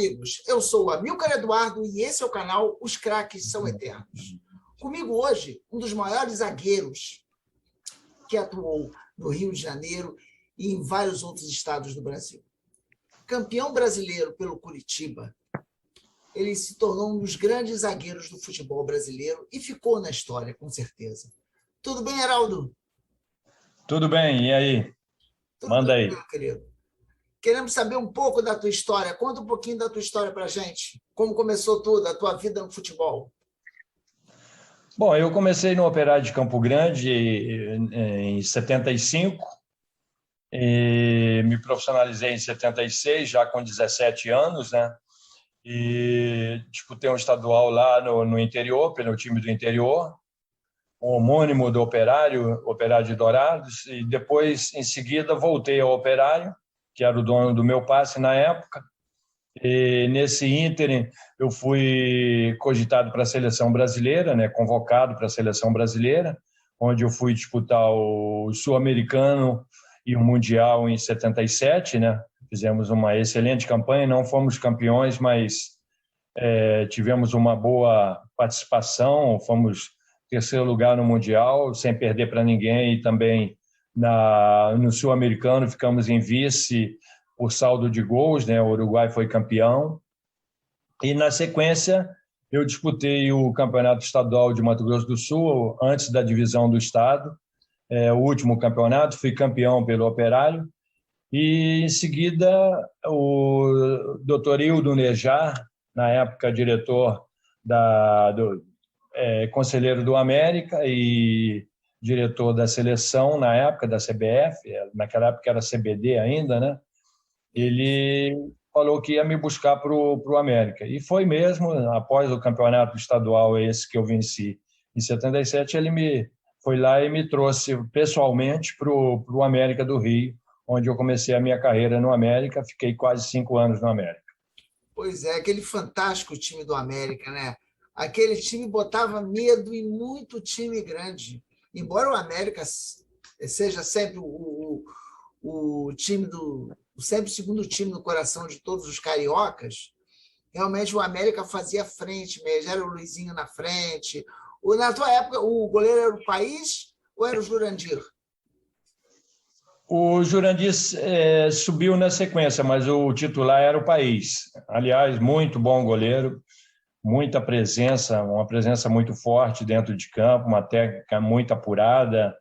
amigos, eu sou o Amilcar Eduardo e esse é o canal Os Craques São Eternos. Comigo hoje, um dos maiores zagueiros que atuou no Rio de Janeiro e em vários outros estados do Brasil. Campeão brasileiro pelo Curitiba, ele se tornou um dos grandes zagueiros do futebol brasileiro e ficou na história, com certeza. Tudo bem, Heraldo? Tudo bem, e aí? Tudo Manda bem, aí. meu querido. Queremos saber um pouco da tua história. Conta um pouquinho da tua história para a gente. Como começou tudo, a tua vida no futebol? Bom, eu comecei no Operário de Campo Grande em 75 e me profissionalizei em 76, já com 17 anos, né? E disputei um estadual lá no interior, pelo time do interior, o homônimo do Operário, Operário de Dourados, e depois, em seguida, voltei ao Operário, que era o dono do meu passe na época. E nesse ínterim, eu fui cogitado para a seleção brasileira, né, convocado para a seleção brasileira, onde eu fui disputar o Sul-Americano e o Mundial em 77, né? Fizemos uma excelente campanha, não fomos campeões, mas tivemos uma boa participação, fomos terceiro lugar no Mundial, sem perder para ninguém, e também no Sul-Americano ficamos em vice por saldo de gols, né? O Uruguai foi campeão. E, na sequência, eu disputei o Campeonato Estadual de Mato Grosso do Sul, antes da divisão do Estado, o último campeonato, fui campeão pelo Operário. E, em seguida, o Dr. Hildo Nejar, na época diretor conselheiro do América e diretor da seleção, na época, da CBF, naquela época era CBD ainda, né? Ele falou que ia me buscar para o América. E foi mesmo, após o campeonato estadual esse que eu venci em 77, ele foi lá e me trouxe pessoalmente para o América do Rio, onde eu comecei a minha carreira no América, fiquei quase 5 anos no América. Pois é, aquele fantástico time do América, né? Aquele time botava medo em muito time grande. Embora o América seja sempre o time sempre o segundo time no coração de todos os cariocas, realmente o América fazia frente mesmo, era o Luizinho na frente. Na tua época, o goleiro era o País ou era o Jurandir? O Jurandir subiu na sequência, mas o titular era o País. Aliás, muito bom goleiro, muita presença, uma presença muito forte dentro de campo, uma técnica muito apurada,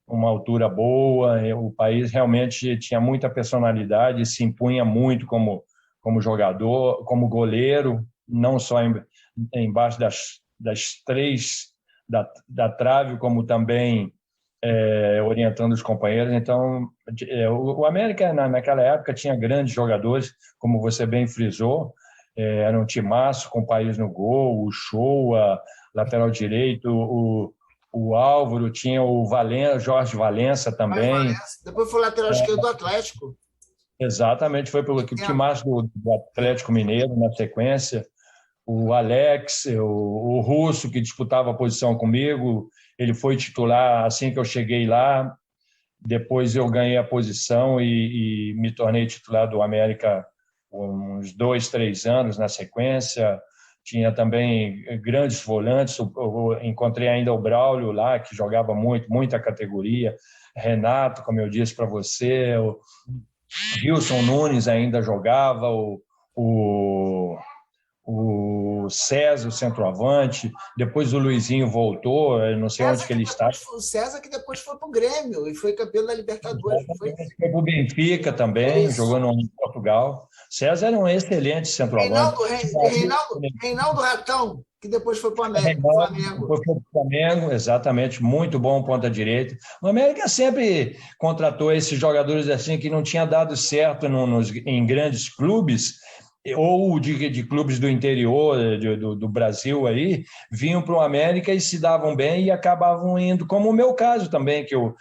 uma altura boa. O País realmente tinha muita personalidade, se impunha muito como jogador, como goleiro, não só embaixo das três da trave, como também orientando os companheiros. Então, o América, naquela época, tinha grandes jogadores, como você bem frisou, era um timaço com o País no gol, o Shoa, lateral direito, o Álvaro, tinha o Jorge Valença também. Depois foi lateral esquerdo do Atlético. Exatamente, foi pelo timaço do Atlético Mineiro na sequência. O Alex, o Russo, que disputava a posição comigo, ele foi titular assim que eu cheguei lá. Depois eu ganhei a posição e me tornei titular do América uns 2, 3 anos na sequência. Tinha também grandes volantes. Eu encontrei ainda o Braulio lá, que jogava muita categoria. Renato, como eu disse para você. O Gilson Nunes ainda jogava. O César, o centroavante. Depois o Luizinho voltou, não sei onde que ele está. O César, que depois foi para o Grêmio e foi campeão da Libertadores. Foi para o Benfica também, jogou no Portugal. César era um excelente centroavante. Reinaldo Ratão, que depois foi para o América, Flamengo. Depois foi para o Flamengo, exatamente, muito bom ponta-direita. O América sempre contratou esses jogadores assim que não tinha dado certo em grandes clubes, ou de clubes do interior do Brasil aí, vinham para o América e se davam bem e acabavam indo, como o meu caso também, que eu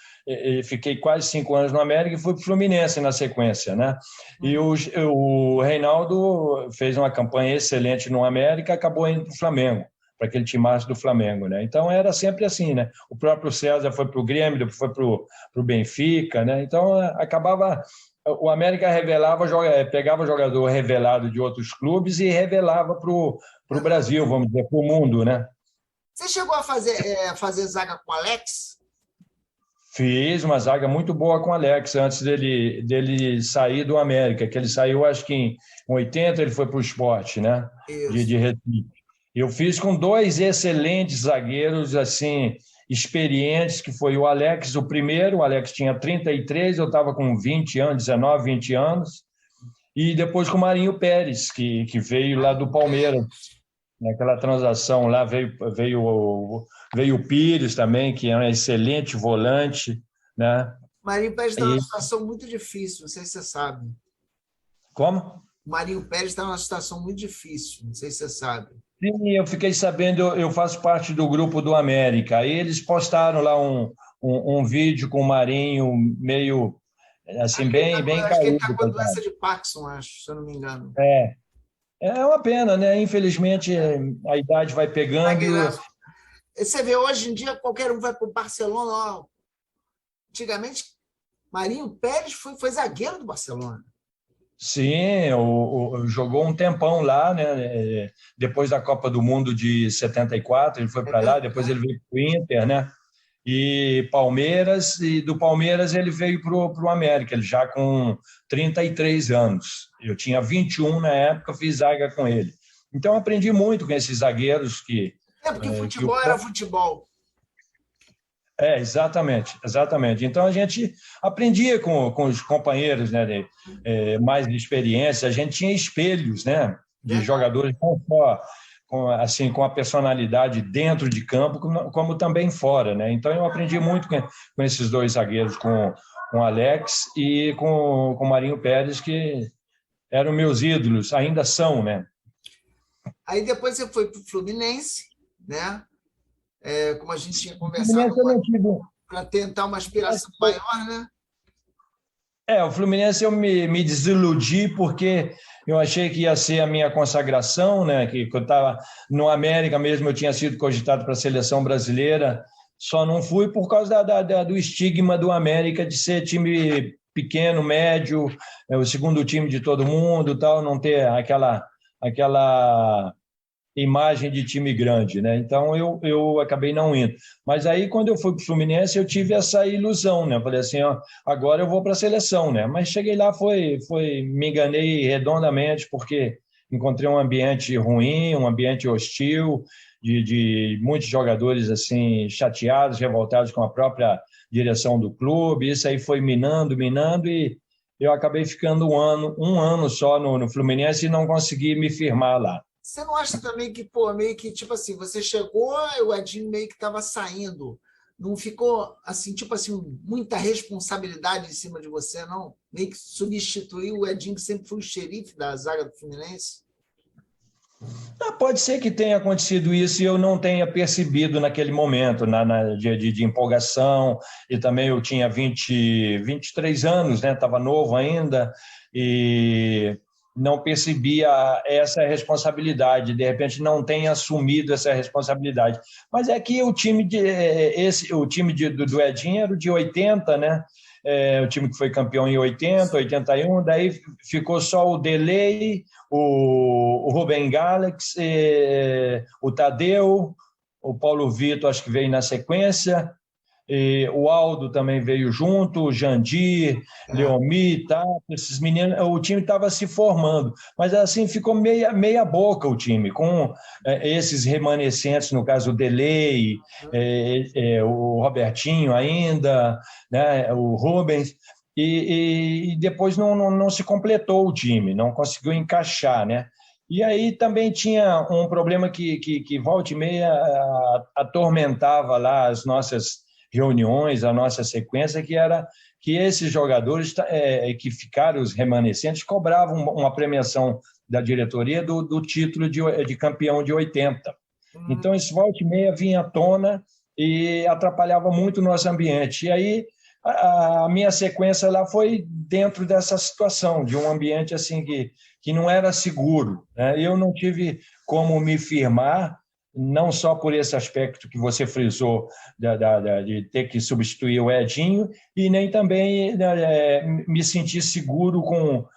fiquei quase 5 anos no América e fui para o Fluminense na sequência, né? E o Reinaldo fez uma campanha excelente no América e acabou indo para o Flamengo, para aquele timaço do Flamengo, né? Então era sempre assim, né? O próprio César foi para o Grêmio, depois foi para o Benfica, né? Então acabava o América pegava jogador revelado de outros clubes e revelava para o Brasil, vamos dizer, para o mundo, né? Você chegou a fazer zaga com o Alex? Fiz uma zaga muito boa com o Alex antes dele sair do América, que ele saiu, acho que em 80 ele foi para o Sport, né? De Isso. Recife. Eu fiz com dois excelentes zagueiros, assim, experientes, que foi o Alex, o primeiro. O Alex tinha 33, eu estava com 20 anos, 19, 20 anos. E depois com o Marinho Pérez, que veio lá do Palmeiras. Naquela transação lá veio o Pires também, que é um excelente volante, né? Marinho Pérez está numa situação muito difícil, não sei se você sabe. Como? O Marinho Pérez está numa situação muito difícil, não sei se você sabe. Sim, eu fiquei sabendo, eu faço parte do grupo do América. Aí eles postaram lá um vídeo com o Marinho meio assim, bem Acho que ele está caído, com a doença coitado. de Parkinson, acho, se eu não me engano. É uma pena, né? Infelizmente a idade vai pegando. Você vê, hoje em dia, qualquer um vai para o Barcelona. Ó. Antigamente, Marinho Pérez foi zagueiro do Barcelona. Sim, jogou um tempão lá, né? Depois da Copa do Mundo de 74, ele foi para lá, depois ele veio para o Inter, né? E do Palmeiras ele veio para o América, ele já com 33 anos. Eu tinha 21 na época, fiz zaga com ele. Então aprendi muito com esses zagueiros que... Porque futebol era futebol. Exatamente. Então a gente aprendia com os companheiros, né, mais de experiência, a gente tinha espelhos, né, de jogadores não só com a personalidade dentro de campo, como também fora, né? Então eu aprendi muito com esses dois zagueiros, com o Alex e com o Marinho Pérez, que eram meus ídolos, ainda são, né? Aí depois você foi para o Fluminense, né? Como a gente tinha conversado, para tentar uma aspiração maior, né? O Fluminense eu me desiludi porque eu achei que ia ser a minha consagração, né? Que eu estava no América mesmo, eu tinha sido cogitado para a seleção brasileira, só não fui por causa do estigma do América de ser time pequeno, médio, o segundo time de todo mundo, tal, não ter aquela imagem de time grande, né? Então eu acabei não indo. Mas aí quando eu fui para o Fluminense eu tive essa ilusão, né? Falei assim, ó, agora eu vou para a seleção, né? Mas cheguei lá me enganei redondamente porque encontrei um ambiente ruim, um ambiente hostil, de muitos jogadores assim chateados, revoltados com a própria direção do clube. Isso aí foi minando e eu acabei ficando um ano só no Fluminense e não consegui me firmar lá. Você não acha também que, meio que, tipo assim, você chegou e o Edinho meio que estava saindo. Não ficou, assim, tipo assim, muita responsabilidade em cima de você, não? Meio que substituiu o Edinho, que sempre foi o xerife da zaga do Fluminense? Pode ser que tenha acontecido isso e eu não tenha percebido naquele momento, de empolgação, e também eu tinha 23 anos, né? Estava novo ainda, e não percebia essa responsabilidade, de repente não tenha assumido essa responsabilidade. Mas é que o time do Edinho era o de 80, né? O time que foi campeão em 80, 81, daí ficou só o Delay, o Rubem Galax, o Tadeu, o Paulo Vitor, acho que veio na sequência, o Aldo também veio junto, o Jandir, Leomi, tá, esses meninos, o time estava se formando, mas assim ficou meia boca o time, com esses remanescentes, no caso o Delay, o Robertinho ainda, né, o Rubens, e depois não se completou o time, não conseguiu encaixar, né? E aí também tinha um problema que volta e meia atormentava lá as nossas reuniões, a nossa sequência, que era que esses jogadores que ficaram, os remanescentes, cobravam uma premiação da diretoria do título de campeão de 80. Então, isso volta e meia vinha à tona e atrapalhava muito o nosso ambiente. E aí, a minha sequência lá foi dentro dessa situação, de um ambiente assim que não era seguro, né? Eu não tive como me firmar não só por esse aspecto que você frisou de ter que substituir o Edinho, e nem também me sentir seguro com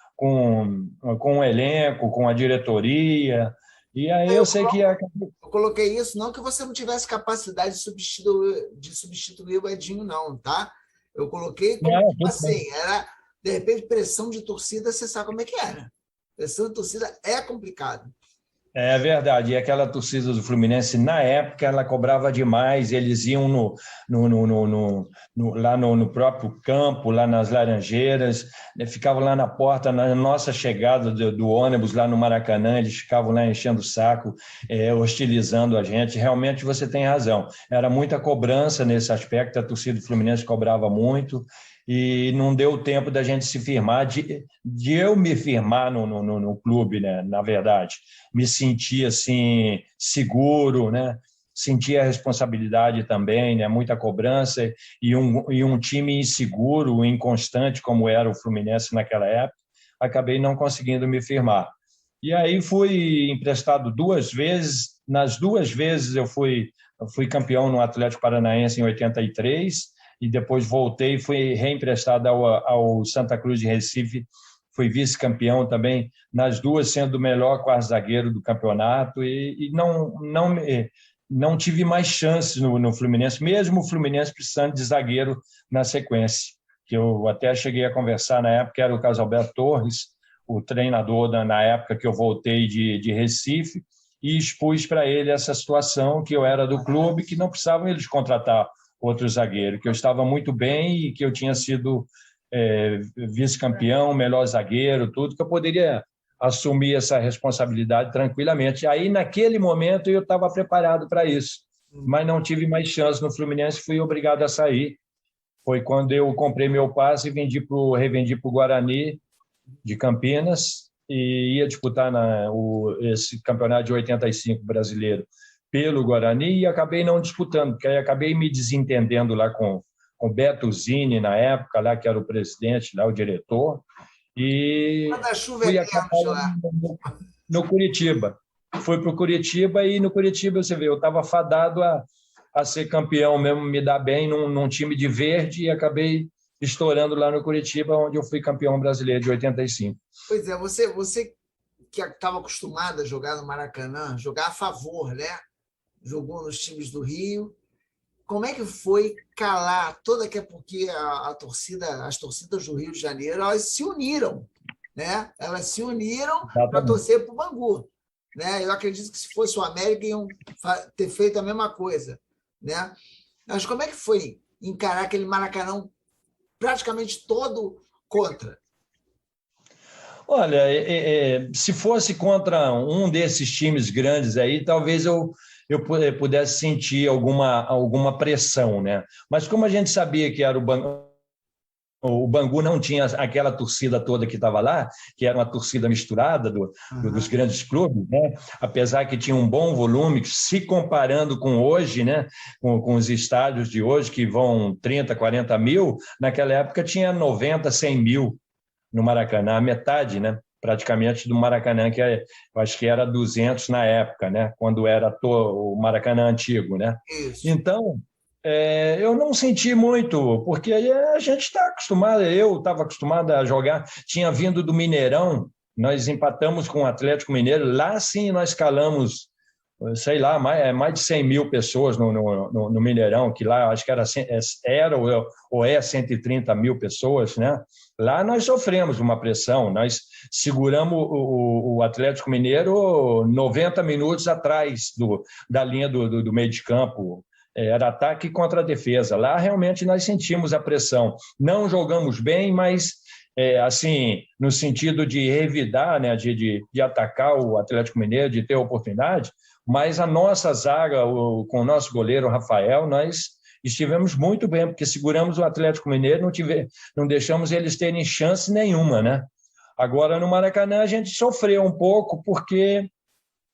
o elenco, com a diretoria. E aí eu sei que... Eu coloquei isso não que você não tivesse capacidade de substituir o Edinho, não, tá? Eu coloquei como assim, era, de repente, pressão de torcida, você sabe como é que era. Pressão de torcida é complicado. É verdade, e aquela torcida do Fluminense, na época, ela cobrava demais, eles iam lá no próprio campo, lá nas Laranjeiras, ficavam lá na porta, na nossa chegada do ônibus lá no Maracanã, eles ficavam lá enchendo o saco, hostilizando a gente. Realmente você tem razão, era muita cobrança nesse aspecto, a torcida do Fluminense cobrava muito, e não deu tempo da gente se firmar, de eu me firmar no clube, né? Na verdade. Me sentir assim, seguro, né? Sentir a responsabilidade também, né? Muita cobrança, e um time inseguro, inconstante, como era o Fluminense naquela época, acabei não conseguindo me firmar. E aí fui emprestado 2 vezes, nas 2 vezes eu fui campeão no Atlético Paranaense em 83, e depois voltei e fui reemprestado ao Santa Cruz de Recife, fui vice-campeão também, nas 2 sendo o melhor quarto zagueiro do campeonato, e não tive mais chances no Fluminense, mesmo o Fluminense precisando de zagueiro na sequência, que eu até cheguei a conversar na época, era o Casalberto Torres, o treinador na época que eu voltei de Recife, e expus para ele essa situação, que eu era do clube, que não precisavam eles contratar outro zagueiro, que eu estava muito bem e que eu tinha sido vice-campeão, melhor zagueiro, tudo, que eu poderia assumir essa responsabilidade tranquilamente. Aí, naquele momento, eu estava preparado para isso, mas não tive mais chance no Fluminense, fui obrigado a sair. Foi quando eu comprei meu passe e revendi para o Guarani de Campinas, e ia disputar esse campeonato de 85 brasileiro pelo Guarani, e acabei não disputando, porque aí acabei me desentendendo lá com o Beto Zini, na época, lá, que era o presidente, lá, o diretor, e fui acabar no Curitiba. Fui para o Curitiba, e no Curitiba, você vê, eu estava fadado a ser campeão mesmo, me dar bem num time de verde, e acabei estourando lá no Curitiba, onde eu fui campeão brasileiro de 85. Pois é, você que estava acostumado a jogar no Maracanã, jogar a favor, né? Jogou nos times do Rio. Como é que foi calar toda que é porque as torcidas do Rio de Janeiro, elas se uniram, né? Elas se uniram para torcer para o Bangu, né? Eu acredito que se fosse o América iam ter feito a mesma coisa, né? Mas como é que foi encarar aquele Maracanã praticamente todo contra? Olha, se fosse contra um desses times grandes aí, talvez eu pudesse sentir alguma pressão, né? Mas como a gente sabia que era o Bangu não tinha aquela torcida toda que estava lá, que era uma torcida misturada dos grandes clubes, né? Apesar que tinha um bom volume, se comparando com hoje, né? Com os estádios de hoje, que vão 30, 40 mil, naquela época tinha 90, 100 mil no Maracanã, a metade, né? Praticamente do Maracanã, que eu acho que era 200 na época, né? Quando era o Maracanã antigo, né? Isso. Então, eu não senti muito, porque aí a gente está acostumado, eu estava acostumado a jogar, tinha vindo do Mineirão, nós empatamos com o Atlético Mineiro, lá sim nós calamos, sei lá, mais de 100 mil pessoas no Mineirão, que lá acho que era ou é 130 mil pessoas, né? Lá nós sofremos uma pressão, nós seguramos o Atlético Mineiro 90 minutos atrás da linha do meio de campo, era ataque contra a defesa. Lá realmente nós sentimos a pressão. Não jogamos bem, mas assim, no sentido de revidar, né, de atacar o Atlético Mineiro, de ter oportunidade, mas a nossa zaga, com o nosso goleiro Rafael, nós estivemos muito bem, porque seguramos o Atlético Mineiro, não deixamos eles terem chance nenhuma, né? Agora, no Maracanã, a gente sofreu um pouco, porque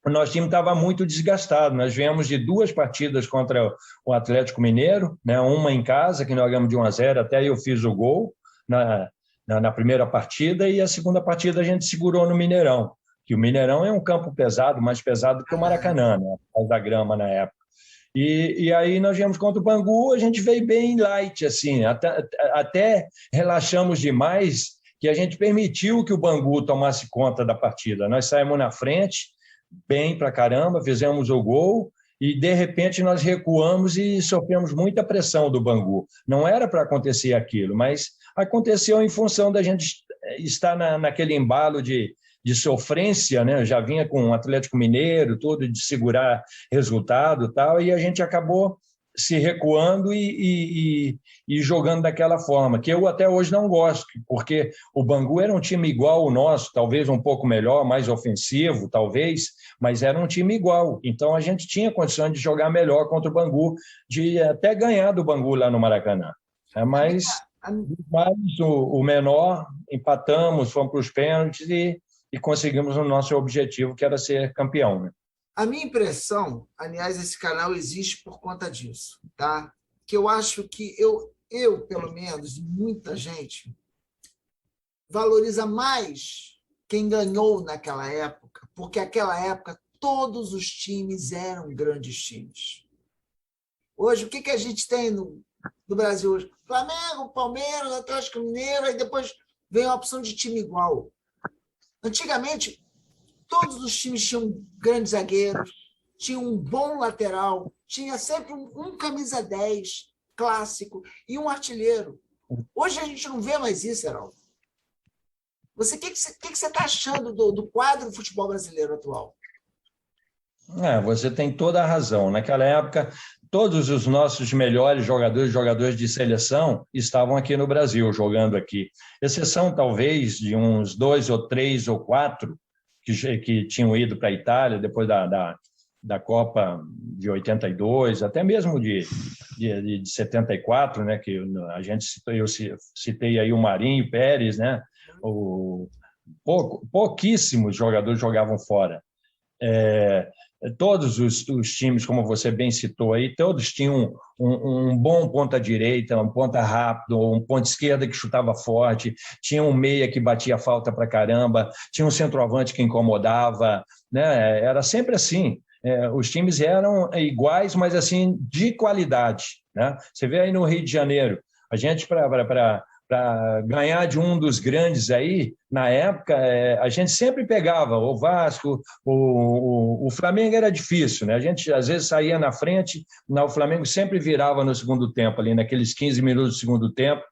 o nosso time estava muito desgastado. Nós viemos de 2 partidas contra o Atlético Mineiro, né? Uma em casa, que nós ganhamos de 1-0, até eu fiz o gol na primeira partida, e a segunda partida a gente segurou no Mineirão, que o Mineirão é um campo pesado, mais pesado que o Maracanã, né? Por causa da grama na época. E aí nós viemos contra o Bangu, a gente veio bem light, assim, até relaxamos demais, que a gente permitiu que o Bangu tomasse conta da partida. Nós saímos na frente, bem pra caramba, fizemos o gol, e de repente nós recuamos e sofremos muita pressão do Bangu. Não era para acontecer aquilo, mas aconteceu em função da gente estar naquele embalo de sofrência, né? Já vinha com o Atlético Mineiro, tudo de segurar resultado e tal, e a gente acabou se recuando e jogando daquela forma, que eu até hoje não gosto, porque o Bangu era um time igual ao nosso, talvez um pouco melhor, mais ofensivo, talvez, mas era um time igual. Então a gente tinha condições de jogar melhor contra o Bangu, de até ganhar do Bangu lá no Maracanã. Mas o menor, empatamos, fomos para os pênaltis e conseguimos o nosso objetivo, que era ser campeão, né? A minha impressão, aliás, esse canal existe por conta disso, tá? Que eu acho que eu pelo menos, muita gente valoriza mais quem ganhou naquela época, porque naquela época todos os times eram grandes times. Hoje, o que a gente tem no Brasil hoje? Flamengo, Palmeiras, Atlético Mineiro, aí depois vem a opção de time igual. Antigamente, todos os times tinham grandes zagueiros, tinham um bom lateral, tinha sempre um camisa 10 clássico e um artilheiro. Hoje a gente não vê mais isso, Heraldo. O que você está achando do quadro do futebol brasileiro atual? Você tem toda a razão. Naquela época, todos os nossos melhores jogadores de seleção, estavam aqui no Brasil, jogando aqui. Exceção, talvez, de uns 2 ou 3 ou 4 que tinham ido para a Itália depois da Copa de 82, até mesmo de 74, né, que eu citei aí o Marinho, Pérez, né, pouquíssimos jogadores jogavam fora. Todos os times, como você bem citou aí, todos tinham um bom ponta-direita, um ponta rápido, um ponta-esquerda que chutava forte, tinha um meia que batia falta para caramba, tinha um centroavante que incomodava, né? Era sempre assim. Os times eram iguais, mas assim, de qualidade, né? Você vê aí no Rio de Janeiro, a gente, para ganhar de um dos grandes aí, na época, a gente sempre pegava o Vasco, o Flamengo era difícil, né? A gente às vezes saía na frente, o Flamengo sempre virava no segundo tempo, ali naqueles 15 minutos do segundo tempo,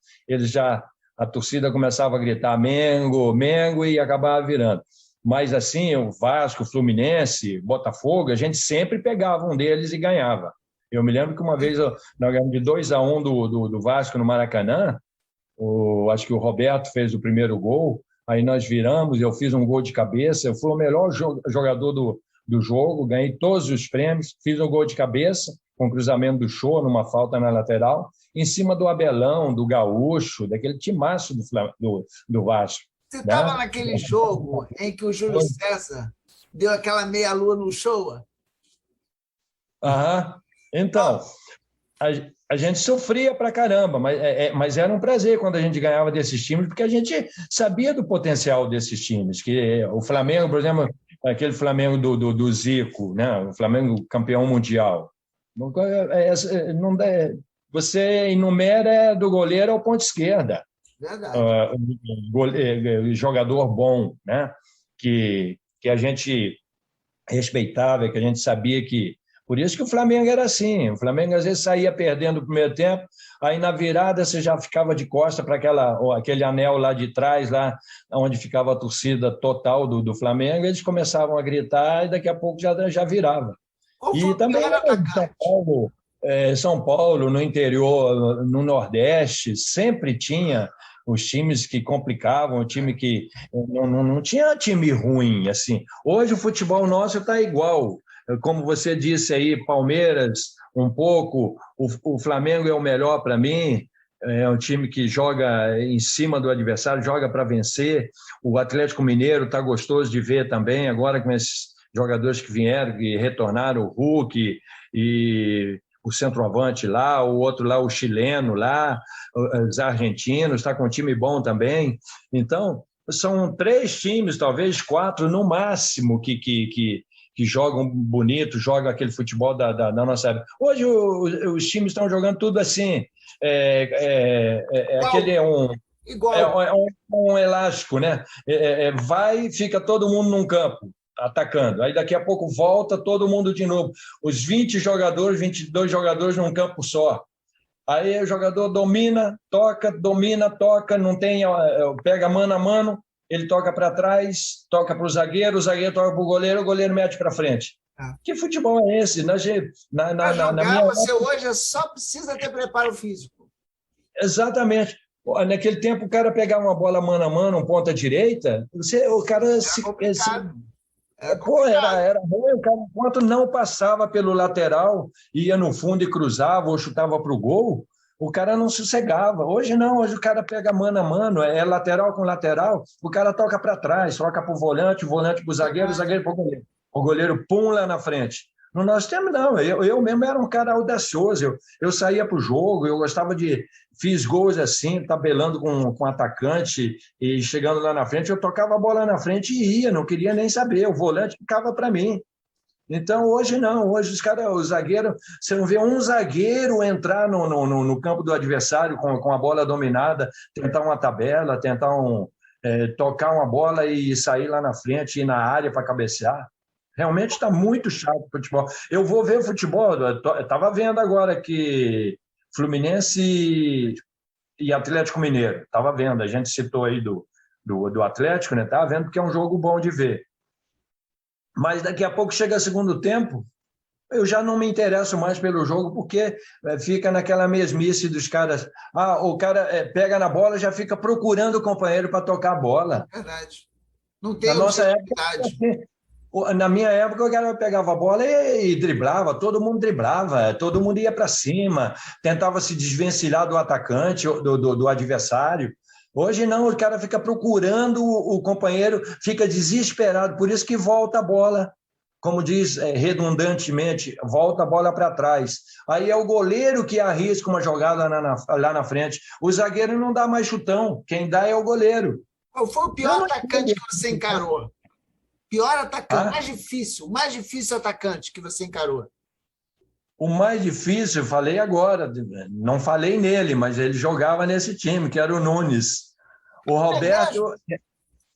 a torcida começava a gritar Mengo, Mengo e acabava virando. Mas assim, o Vasco, o Fluminense, Botafogo, a gente sempre pegava um deles e ganhava. Eu me lembro que uma vez nós ganhamos de 2-1 do Vasco no Maracanã. Acho que o Roberto fez o primeiro gol, aí nós viramos, eu fiz um gol de cabeça, eu fui o melhor jogador do jogo, ganhei todos os prêmios, fiz um gol de cabeça, com cruzamento do Show, numa falta na lateral, em cima do Abelão, do Gaúcho, daquele timaço do Vasco. Você estava, né, naquele jogo em que o Júlio César deu aquela meia-lua no Show? Então, a gente sofria pra caramba, mas era um prazer quando a gente ganhava desses times, porque a gente sabia do potencial desses times, que o Flamengo, por exemplo, aquele Flamengo do Zico, né? O Flamengo campeão mundial. Você enumera do goleiro ao ponto esquerda. Verdade. Jogador bom, né? Que a gente respeitava, que a gente sabia que... Por isso que o Flamengo era assim. O Flamengo, às vezes, saía perdendo o primeiro tempo, aí na virada você já ficava de costa para aquele anel lá de trás, lá onde ficava a torcida total do Flamengo, eles começavam a gritar e daqui a pouco já virava. E também São Paulo, no interior, no Nordeste, sempre tinha os times que complicavam, o time que não tinha time ruim, assim. Hoje o futebol nosso está igual. Como você disse aí, Palmeiras, um pouco, o Flamengo é o melhor para mim, é um time que joga em cima do adversário, joga para vencer. O Atlético Mineiro está gostoso de ver também, agora com esses jogadores que vieram, que retornaram, o Hulk e o centroavante lá, o outro lá, o chileno lá, os argentinos, está com um time bom também. Então, são 3 times, talvez 4 no máximo, que jogam bonito, jogam aquele futebol da nossa época. Hoje os times estão jogando tudo assim, Igual, aquele igual. um elástico, né? Vai e fica todo mundo num campo, atacando. Aí daqui a pouco volta todo mundo de novo. Os 20 jogadores, 22 jogadores num campo só. Aí o jogador domina, toca, não tem, pega mano a mano, ele toca para trás, toca para o zagueiro toca para o goleiro mete para frente. Que futebol é esse? Para Na jogar, minha você hoje só precisa ter preparo físico. Exatamente. Naquele tempo, o cara pegar uma bola mano a mano, um ponta-direita, o cara Era complicado. Era bom, o cara, enquanto não passava pelo lateral, ia no fundo e cruzava ou chutava para o gol, o cara não sossegava. Hoje não, hoje o cara pega mano a mano, é lateral com lateral, o cara toca para trás, toca para o volante para o zagueiro para o goleiro. O goleiro pum lá na frente. No nosso tempo, não. Eu mesmo era um cara audacioso. Eu saía para o jogo, eu gostava de... Fiz gols assim, tabelando com atacante e chegando lá na frente, eu tocava a bola na frente e ia, não queria nem saber. O volante ficava para mim. Então, hoje não. Hoje os caras, o zagueiro... Você não vê um zagueiro entrar no campo do adversário com a bola dominada, tentar uma tabela, tentar tocar uma bola e sair lá na frente, ir na área para cabecear. Realmente está muito chato o futebol. Eu vou ver futebol, eu estava vendo agora que Fluminense e Atlético Mineiro, estava vendo, a gente citou aí do Atlético, né? Estava vendo porque é um jogo bom de ver. Mas daqui a pouco chega segundo tempo, eu já não me interesso mais pelo jogo, porque fica naquela mesmice dos caras. O cara pega na bola, já fica procurando o companheiro para tocar a bola. Verdade. Não tem Na nossa objetividade. época, na minha época, o cara pegava a bola e driblava, todo mundo ia para cima, tentava se desvencilhar do atacante, do adversário. Hoje não, o cara fica procurando o companheiro, fica desesperado, por isso que volta a bola, como diz redundantemente, volta a bola para trás. Aí é o goleiro que arrisca uma jogada lá na frente. O zagueiro não dá mais chutão, quem dá é o goleiro. Qual foi o pior atacante que você encarou? Pior atacante, o mais difícil atacante que você encarou? O mais difícil, eu falei agora, não falei nele, mas ele jogava nesse time, que era o Nunes. O Roberto,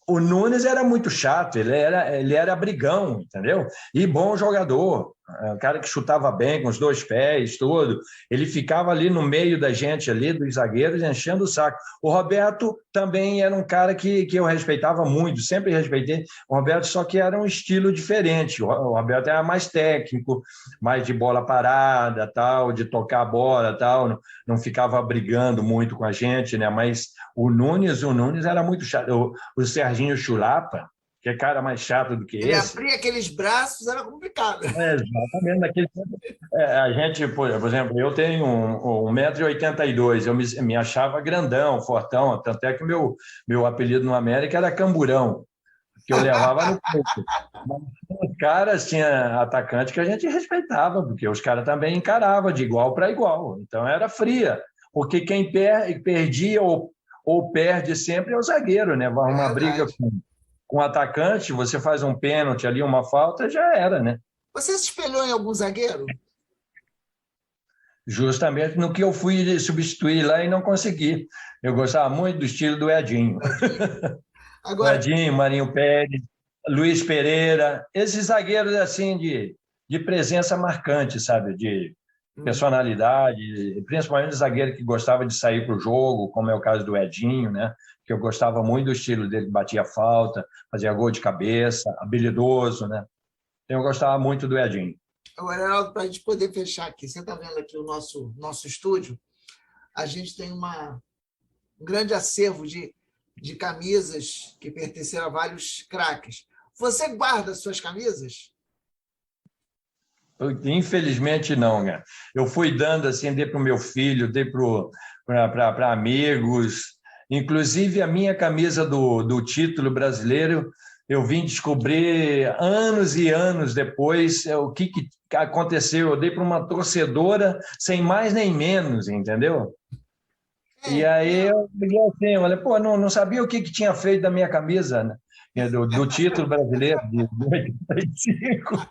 o Nunes era muito chato, ele era brigão, entendeu? E bom jogador, um cara que chutava bem com os 2 pés, tudo. Ele ficava ali no meio da gente, ali, dos zagueiros, enchendo o saco. O Roberto também era um cara que eu respeitava muito, sempre respeitei o Roberto, só que era um estilo diferente. O Roberto era mais técnico, mais de bola parada, tal, de tocar a bola, tal, não ficava brigando muito com a gente, né? Mas o Nunes era muito chato. O Serginho Chulapa, que é cara mais chato do que ele esse. Ele abria aqueles braços, era complicado. Exatamente. Naquele tempo, a gente, por exemplo, eu tenho 1,82 m, eu me achava grandão, fortão, tanto é que meu apelido no América era Camburão, que eu levava no corpo. Mas os caras, tinha atacante que a gente respeitava, porque os caras também encaravam de igual para igual, então era fria, porque quem perdia ou perde sempre é o zagueiro, né? Vai uma briga com o atacante, você faz um pênalti ali, uma falta, já era, né? Você se espelhou em algum zagueiro? Justamente no que eu fui substituir lá e não consegui. Eu gostava muito do estilo do Edinho. Agora... O Edinho, Marinho Pérez, Luiz Pereira, esses zagueiros assim de presença marcante, sabe? De personalidade, principalmente zagueiro que gostava de sair para o jogo, como é o caso do Edinho, né? Que eu gostava muito do estilo dele, batia falta, fazia gol de cabeça, habilidoso, né? Eu gostava muito do Edinho. Agora, Heraldo, para a gente poder fechar aqui, você está vendo aqui o nosso estúdio, a gente tem um grande acervo de camisas que pertenceram a vários craques. Você guarda suas camisas? Infelizmente não, né? Eu fui dando assim, dei para o meu filho, dei para amigos, inclusive a minha camisa do título brasileiro, eu vim descobrir anos e anos depois o que aconteceu. Eu dei para uma torcedora sem mais nem menos, entendeu? E aí eu liguei assim, eu falei, pô, não sabia o que tinha feito da minha camisa, né? Do título brasileiro de 85.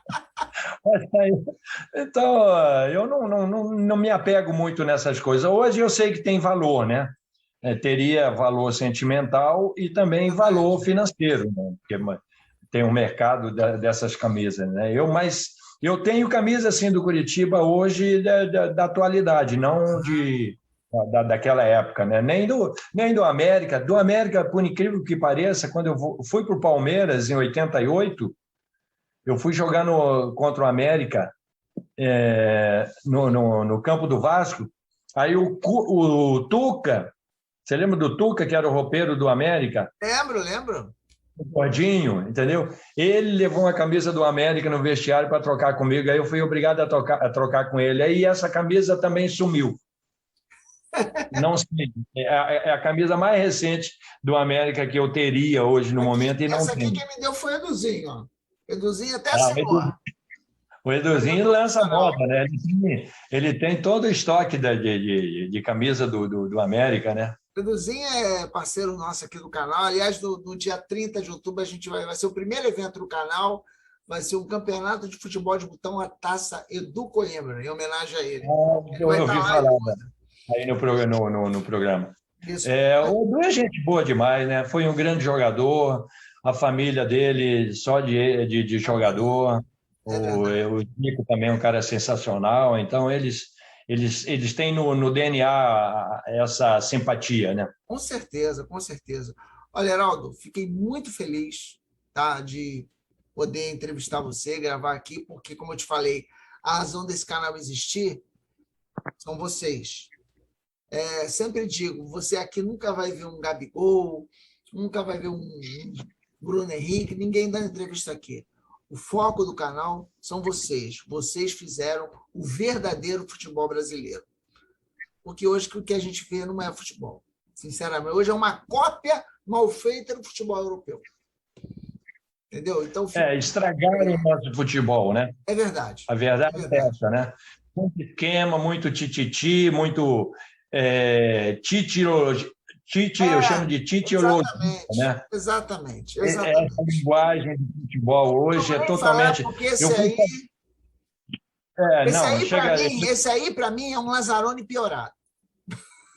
Então, eu não me apego muito nessas coisas. Hoje eu sei que tem valor, né? Teria valor sentimental e também valor financeiro, né? Porque tem um mercado dessas camisas, né? Mas eu tenho camisa assim do Curitiba hoje da atualidade, não daquela época, né? Nem do América. Do América, por incrível que pareça, quando eu fui para o Palmeiras em 88, eu fui jogar contra o América no campo do Vasco. Aí o Tuca, você lembra do Tuca, que era o roupeiro do América? Lembro. O gordinho, entendeu? Ele levou uma camisa do América no vestiário para trocar comigo, aí eu fui obrigado a trocar com ele. Aí essa camisa também sumiu. Não sei, é a camisa mais recente do América que eu teria hoje no momento e não essa tenho. aqui quem me deu foi o Eduzinho, ó. Eduzinho até Ah, assinou. o Eduzinho lança moda, né? Ele tem todo o estoque de camisa do América, né? O Eduzinho é parceiro nosso aqui do canal. Aliás, no dia 30 de outubro, a gente vai ser o primeiro evento do canal. Vai ser um campeonato de futebol de botão, a Taça Edu Coimbra, em homenagem a ele. Ele vai Eu estar ouvi lá falar aí no programa. Isso. O Edu é gente boa demais, né? Foi um grande jogador, a família dele só de jogador. O Nico também é um cara sensacional. Então, eles têm no DNA essa simpatia, né? Com certeza, com certeza. Olha, Heraldo, fiquei muito feliz, tá, de poder entrevistar você, gravar aqui, porque, como eu te falei, a razão desse canal existir são vocês. Sempre digo, você aqui nunca vai ver um Gabigol, nunca vai ver um Bruno Henrique, ninguém dá entrevista aqui. O foco do canal são vocês. Vocês fizeram o verdadeiro futebol brasileiro. Porque hoje o que a gente vê não é futebol. Sinceramente, hoje é uma cópia mal feita do futebol europeu. Entendeu? Então, estragaram o nosso futebol, né? É verdade. A verdade é essa, né? Muito esquema, muito tititi, muito eu chamo de titiologia, né? Exatamente. Essa linguagem de futebol hoje é totalmente... Porque esse aí, para mim, é um Lazzaroni piorado.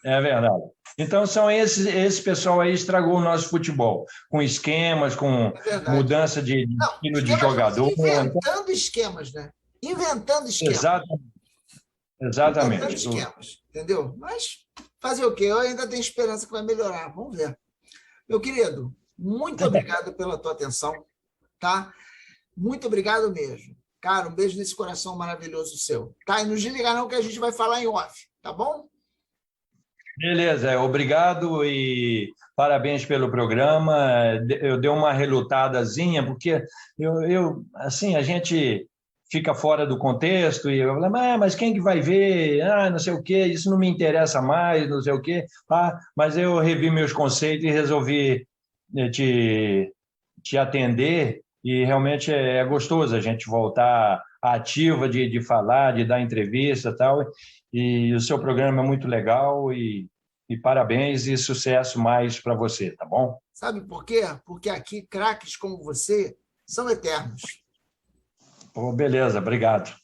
É verdade. Então, são esse pessoal aí estragou o nosso futebol, com esquemas, com mudança de estilo de jogador. Inventando esquemas, né? Inventando esquemas. Exatamente. Inventando esquemas, entendeu? Mas fazer o quê? Eu ainda tenho esperança que vai melhorar. Vamos ver. Meu querido, muito obrigado pela tua atenção, tá? Muito obrigado mesmo. Cara, um beijo nesse coração maravilhoso seu. Tá? E não desliga não que a gente vai falar em off, tá bom? Beleza, obrigado e parabéns pelo programa. Eu dei uma relutadazinha, porque assim, a gente fica fora do contexto e eu falo, mas quem que vai ver? Não sei o quê, isso não me interessa mais, não sei o quê. Mas eu revi meus conceitos e resolvi te atender e realmente é gostoso a gente voltar ativa de falar, de dar entrevista e tal. E o seu programa é muito legal e parabéns e sucesso mais para você, tá bom? Sabe por quê? Porque aqui craques como você são eternos. Beleza, obrigado.